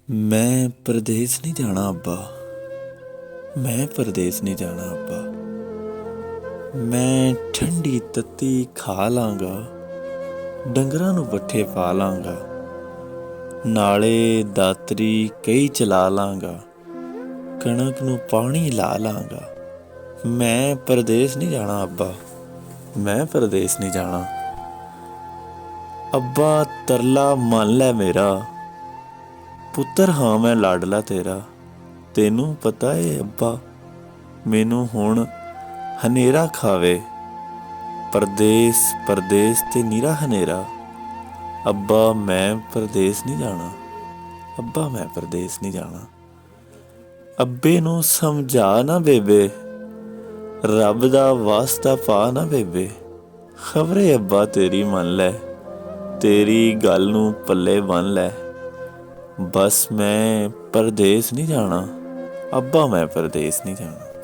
मैं परदेस नहीं जाना अब्बा। मैं परदेस नहीं जाना अब्बा। मैं ठंडी तत्ती खा लांगा, डंगरां नूं पट्ठे पा लांगा, नाले दातरी कई चला लांगा, कणक नूं पानी ला लांगा। मैं परदेस नहीं जाना अब्बा। मैं परदेस नहीं जाना अब्बा। तरला मन लै मेरा, पुत्तर हाँ मैं लाडला तेरा। तेनू पता है अब्बा, मैनू हुण हनेरा खावे, परदेस परदेस ते नीरा हनेरा। अब्बा मैं परदेस नहीं जाना। अब्बा मैं परदेस नहीं जाना। अब्बे नू समझा ना बेबे, रब दा वास्ता पा ना बेबे। खबरे अब्बा तेरी मन लै, तेरी गल नू पल्ले बन लै। बस मैं परदेस नहीं जाना अब्बा। मैं परदेस नहीं जाना।